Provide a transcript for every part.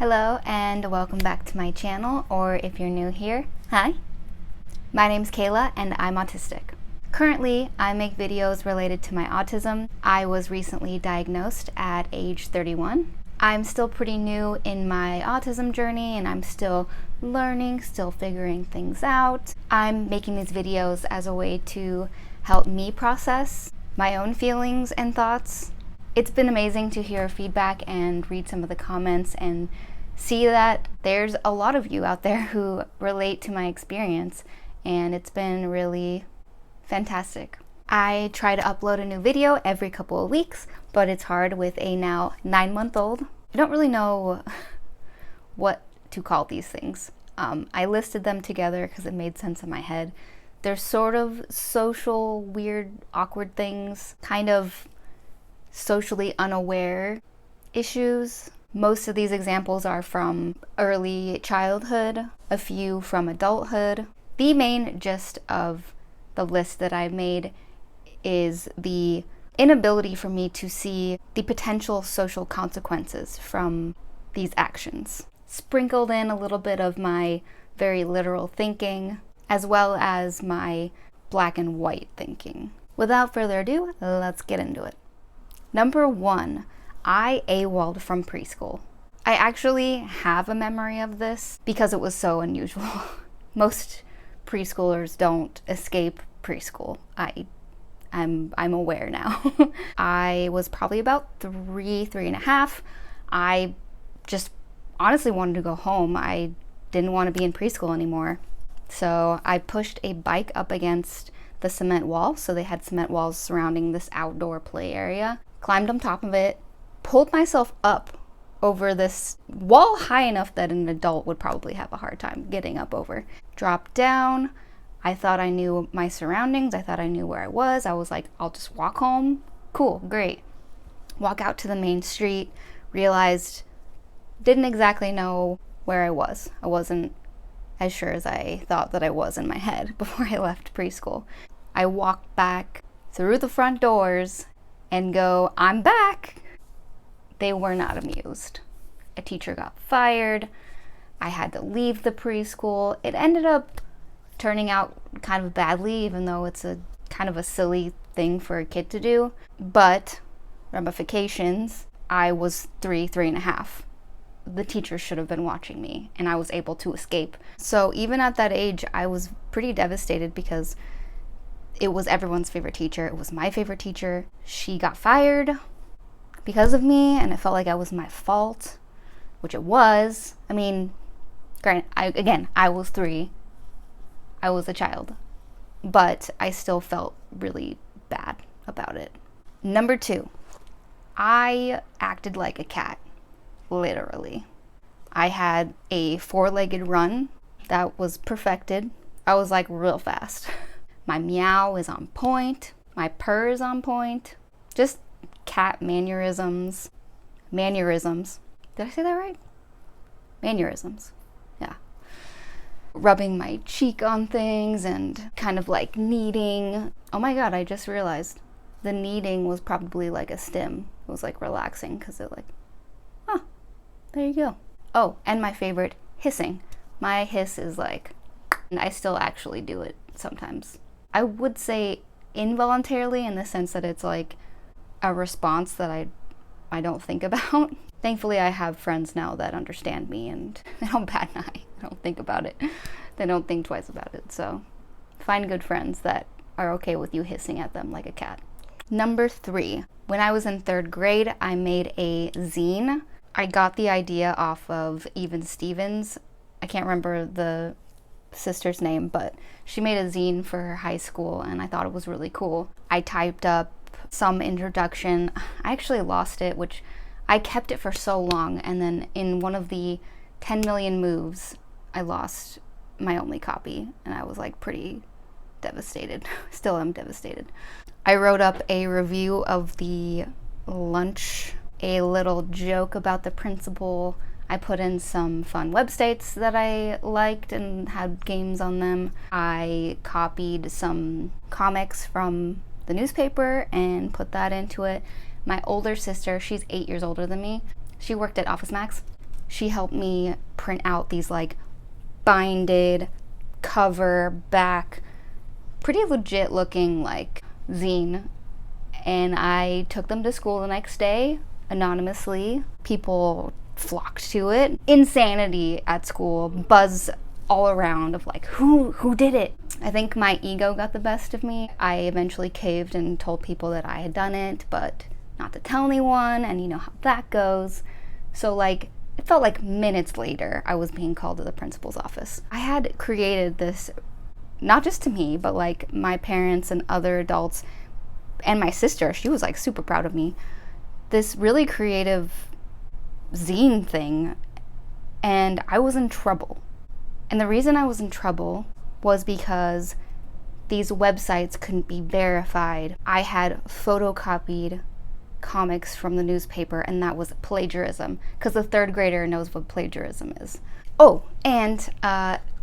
Hello and welcome back to my channel, or if you're new here, hi. My name's Kayla and I'm autistic. Currently, I make videos related to my autism. I was recently diagnosed at age 31. I'm still pretty new in my autism journey and I'm still learning, still figuring things out. I'm making these videos as a way to help me process my own feelings and thoughts. It's been amazing to hear feedback and read some of the comments and see that there's a lot of you out there who relate to my experience, and it's been really fantastic. I try to upload a new video every couple of weeks, but it's hard with a now 9-month-old. I don't really know what to call these things. I listed them together because it made sense in my head. They're sort of social, weird, awkward things, kind of socially unaware issues. Most of these examples are from early childhood, a few from adulthood. The main gist of the list that I made is the inability for me to see the potential social consequences from these actions. Sprinkled in a little bit of my very literal thinking, as well as my black and white thinking. Without further ado, let's get into it. Number 1, I AWOL'd from preschool. I actually have a memory of this because it was so unusual. Most preschoolers don't escape preschool. I'm aware now. I was probably about 3.5. I just honestly wanted to go home. I didn't want to be in preschool anymore. So I pushed a bike up against the cement wall. So they had cement walls surrounding this outdoor play area. Climbed on top of it, pulled myself up over this wall high enough that an adult would probably have a hard time getting up over. Dropped down. I thought I knew my surroundings. I thought I knew where I was. I was like, I'll just walk home. Cool, great. Walk out to the main street. Realized, didn't exactly know where I was. I wasn't as sure as I thought that I was in my head before I left preschool. I walked back through the front doors and go, I'm back. They were not amused. A teacher got fired. I had to leave the preschool. It ended up turning out kind of badly, even though it's a kind of a silly thing for a kid to do. But ramifications, I was 3.5. The teacher should have been watching me, and I was able to escape. So even at that age, I was pretty devastated because it was everyone's favorite teacher. It was my favorite teacher. She got fired because of me, and it felt like it was my fault, which it was. I mean, granted, I was 3. I was a child, but I still felt really bad about it. Number 2, I acted like a cat, literally. I had a 4-legged run that was perfected. I was like real fast. My meow is on point. My purr is on point. Just cat mannerisms. Mannerisms. Did I say that right? Mannerisms. Yeah. Rubbing my cheek on things and kind of like kneading. Oh my god, I just realized the kneading was probably like a stim. It was like relaxing because it like, oh, there you go. Oh, and my favorite, hissing. My hiss is like, and I still actually do it sometimes. I would say involuntarily in the sense that it's like a response that I don't think about. Thankfully, I have friends now that understand me and they don't bat an eye. They don't think about it. They don't think twice about it. So find good friends that are okay with you hissing at them like a cat. Number 3, when I was in 3rd grade, I made a zine. I got the idea off of Even Stevens. I can't remember the sister's name, but she made a zine for her high school and I thought it was really cool. I typed up some introduction. I actually lost it, which I kept it for so long, and then in one of the 10 million moves, I lost my only copy and I was like pretty devastated. Still am devastated. I wrote up a review of the lunch, a little joke about the principal. I put in some fun websites that I liked and had games on them. I copied some comics from the newspaper and put that into it. My older sister, she's 8 years older than me. She worked at Office Max. She helped me print out these like binded cover back, pretty legit looking like zine, and I took them to school the next day anonymously. People flocked to it. Insanity at school, buzz all around of like, who did it? I think my ego got the best of me. I eventually caved and told people that I had done it, but not to tell anyone, and you know how that goes. So like, it felt like minutes later I was being called to the principal's office. I had created this, not just to me, but like my parents and other adults, and my sister, she was like super proud of me, this really creative zine thing, and I was in trouble. And the reason I was in trouble was because these websites couldn't be verified. I had photocopied comics from the newspaper, and that was plagiarism, because the third grader knows what plagiarism is. Oh, and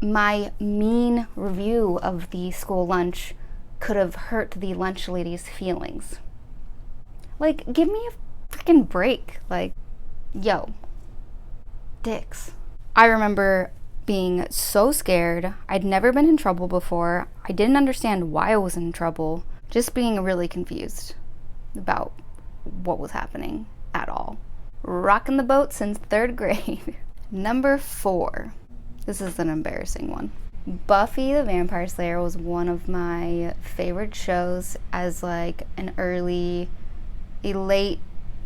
my mean review of the school lunch could have hurt the lunch lady's feelings. Like, give me a freaking break. Like, yo, dicks. I remember being so scared. I'd never been in trouble before. I didn't understand why I was in trouble. Just being really confused about what was happening at all. Rocking the boat since third grade. Number 4. This is an embarrassing one. Buffy the Vampire Slayer was one of my favorite shows as like a late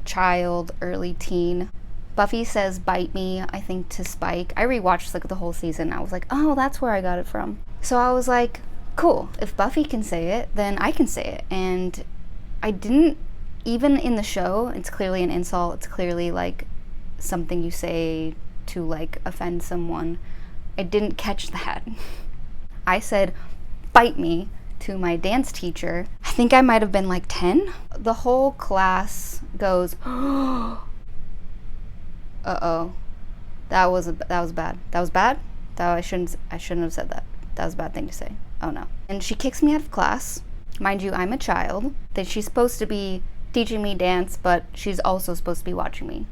child, early teen. Buffy says bite me, I think, to Spike. I rewatched like the whole season. I was like, oh, that's where I got it from. So I was like, cool, if Buffy can say it, then I can say it. And I didn't, even in the show, it's clearly an insult. It's clearly like something you say to like offend someone. I didn't catch that. I said bite me to my dance teacher. I think I might have been like 10. The whole class goes, uh-oh, that was bad. That was bad? I shouldn't have said that. That was a bad thing to say. Oh no. And she kicks me out of class. Mind you, I'm a child. That she's supposed to be teaching me dance, but she's also supposed to be watching me.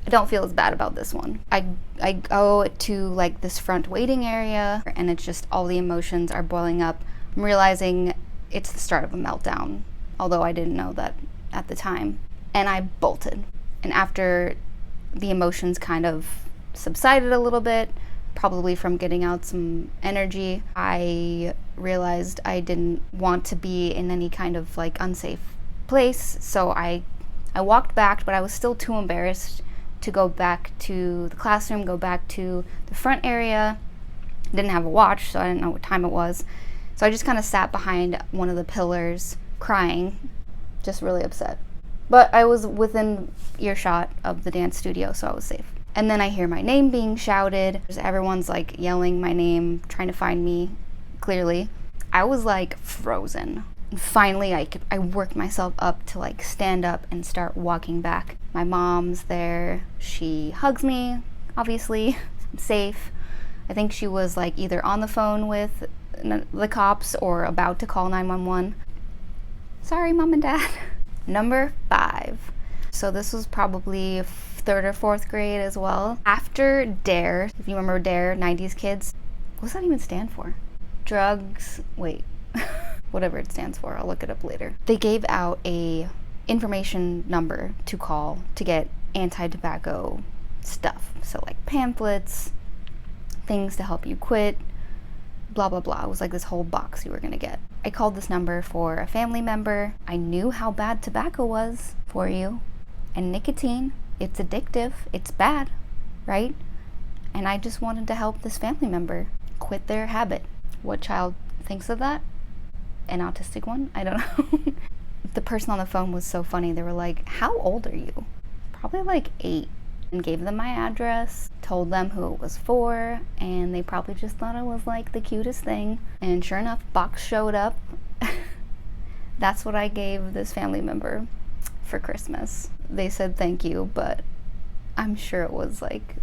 I don't feel as bad about this one. I go to like this front waiting area, and it's just all the emotions are boiling up. I'm realizing it's the start of a meltdown, although I didn't know that at the time. And I bolted. And after the emotions kind of subsided a little bit, probably from getting out some energy, I realized I didn't want to be in any kind of like unsafe place. So I walked back, but I was still too embarrassed to go back to the classroom, go back to the front area. Didn't have a watch, so I didn't know what time it was. So I just kind of sat behind one of the pillars crying, just really upset. But I was within earshot of the dance studio, so I was safe. And then I hear my name being shouted. Everyone's like yelling my name, trying to find me, clearly. I was like frozen. And finally, I worked myself up to like stand up and start walking back. My mom's there. She hugs me, obviously. I'm safe. I think she was like either on the phone with the cops or about to call 911. Sorry, Mom and Dad. Number 5. So this was probably 3rd or 4th grade as well. After DARE, if you remember DARE, 90s kids. What does that even stand for? Drugs, wait. Whatever it stands for, I'll look it up later. They gave out a information number to call to get anti-tobacco stuff. So like pamphlets, things to help you quit, blah, blah, blah. It was like this whole box you were gonna get. I called this number for a family member. I knew how bad tobacco was for you. And nicotine, it's addictive, it's bad, right? And I just wanted to help this family member quit their habit. What child thinks of that? An autistic one? I don't know. The person on the phone was so funny. They were like, how old are you? Probably like 8. And gave them my address, told them who it was for, and they probably just thought it was like the cutest thing. And sure enough, box showed up. That's what I gave this family member for Christmas. They said thank you, but I'm sure it was like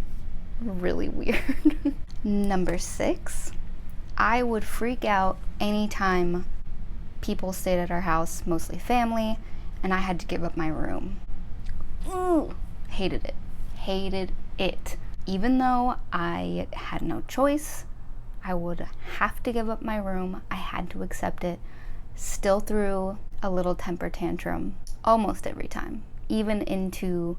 really weird. Number 6, I would freak out anytime people stayed at our house, mostly family, and I had to give up my room. Ooh, hated it. Even though I had no choice, I would have to give up my room. I had to accept it. Still threw a little temper tantrum almost every time, even into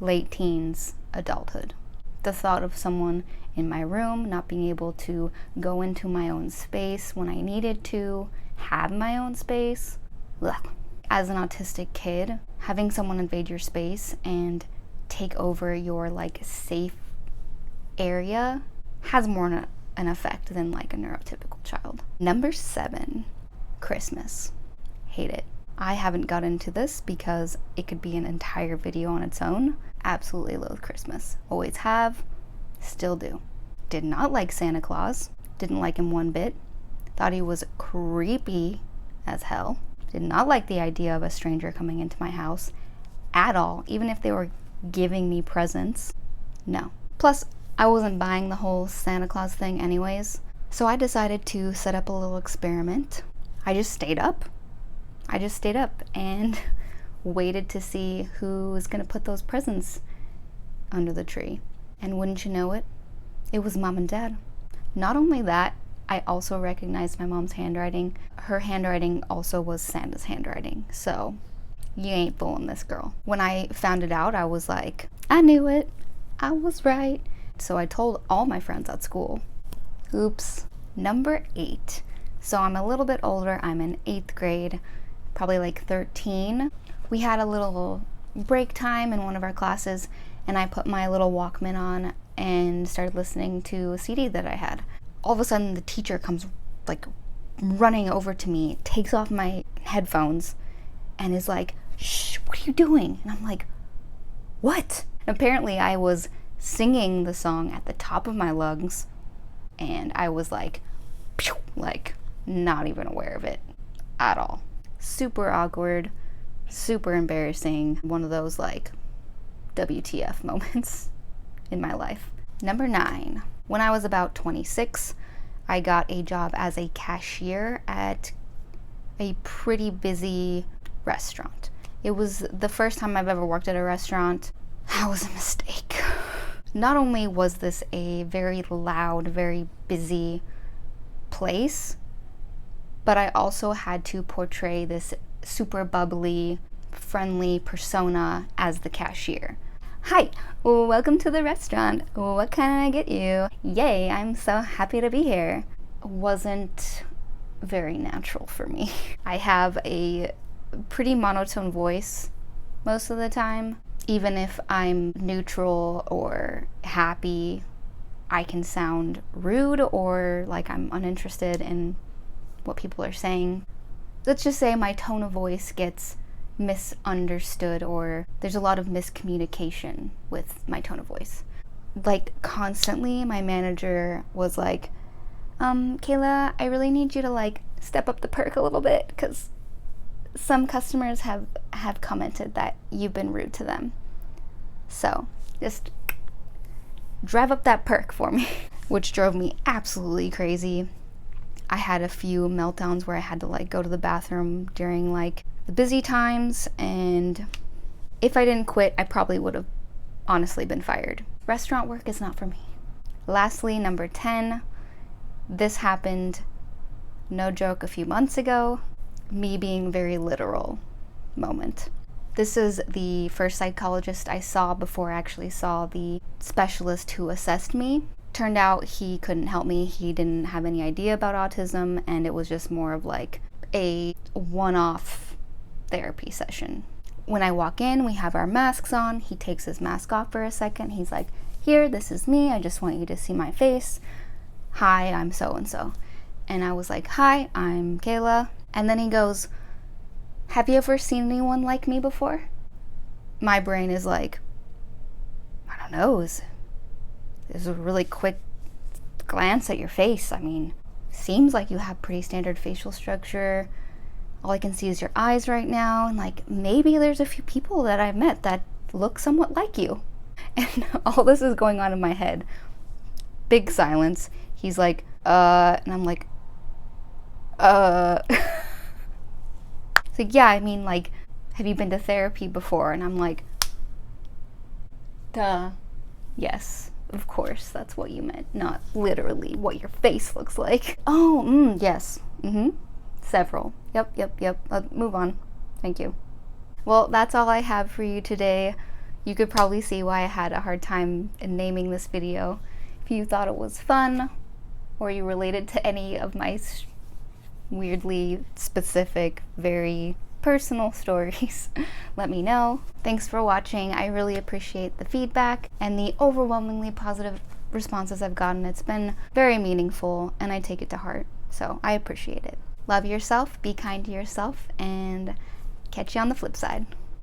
late teens, adulthood. The thought of someone in my room not being able to go into my own space when I needed to, have my own space. Ugh. As an autistic kid, having someone invade your space and take over your like safe area has more an effect than like a neurotypical child. Number 7, Christmas. Hate it. I haven't got into this because it could be an entire video on its own. Absolutely loathe Christmas. Always have, still do. Did not like Santa Claus. Didn't like him one bit. Thought he was creepy as hell. Did not like the idea of a stranger coming into my house at all, even if they were giving me presents. No. Plus, I wasn't buying the whole Santa Claus thing anyways, so I decided to set up a little experiment. I just stayed up and waited to see who was gonna put those presents under the tree. And wouldn't you know it, it was Mom and Dad. Not only that, I also recognized my mom's handwriting. Her handwriting also was Santa's handwriting, so you ain't fooling this girl. When I found it out, I was like, I knew it. I was right. So I told all my friends at school. Oops. Number 8. So I'm a little bit older. I'm in 8th grade, probably like 13. We had a little break time in one of our classes, and I put my little Walkman on and started listening to a CD that I had. All of a sudden, the teacher comes like running over to me, takes off my headphones, and is like, "Shh, what are you doing?" And I'm like, "What?" And apparently I was singing the song at the top of my lungs, and I was like, pew, like not even aware of it at all. Super awkward, super embarrassing. One of those like WTF moments in my life. Number 9. When I was about 26, I got a job as a cashier at a pretty busy restaurant. It was the first time I've ever worked at a restaurant. That was a mistake. Not only was this a very loud, very busy place, but I also had to portray this super bubbly, friendly persona as the cashier. Hi, welcome to the restaurant. What can I get you? Yay, I'm so happy to be here. Wasn't very natural for me. I have a pretty monotone voice most of the time. Even if I'm neutral or happy, I can sound rude or like I'm uninterested in what people are saying. Let's just say my tone of voice gets misunderstood, or there's a lot of miscommunication with my tone of voice. Like constantly, my manager was like, Kayla, I really need you to like step up the perk a little bit because some customers have commented that you've been rude to them. So just drive up that perk for me, which drove me absolutely crazy. I had a few meltdowns where I had to like go to the bathroom during like the busy times, and if I didn't quit, I probably would have honestly been fired. Restaurant work is not for me. Lastly, number 10, this happened, no joke, a few months ago. Me being very literal moment. This is the first psychologist I saw before I actually saw the specialist who assessed me. Turned out he couldn't help me. He didn't have any idea about autism, and it was just more of like a one-off therapy session. When I walk in, we have our masks on. He takes his mask off for a second. He's like, here, this is me. I just want you to see my face. Hi, I'm so-and-so. And I was like, hi, I'm Kayla. And then he goes, have you ever seen anyone like me before? My brain is like, I don't know. It was a really quick glance at your face. I mean, seems like you have pretty standard facial structure. All I can see is your eyes right now. And like, maybe there's a few people that I've met that look somewhat like you. And all this is going on in my head. Big silence. He's like, and I'm like, So yeah, I mean, like, have you been to therapy before? And I'm like, duh, yes. Of course, that's what you meant, not literally what your face looks like. Oh, yes. Several. Yep. Move on. Thank you. Well, that's all I have for you today. You could probably see why I had a hard time in naming this video. If you thought it was fun, or you related to any of my weirdly specific, very personal stories, let me know. Thanks for watching. I really appreciate the feedback and the overwhelmingly positive responses I've gotten. It's been very meaningful and I take it to heart, so I appreciate it. Love yourself, be kind to yourself, and catch you on the flip side.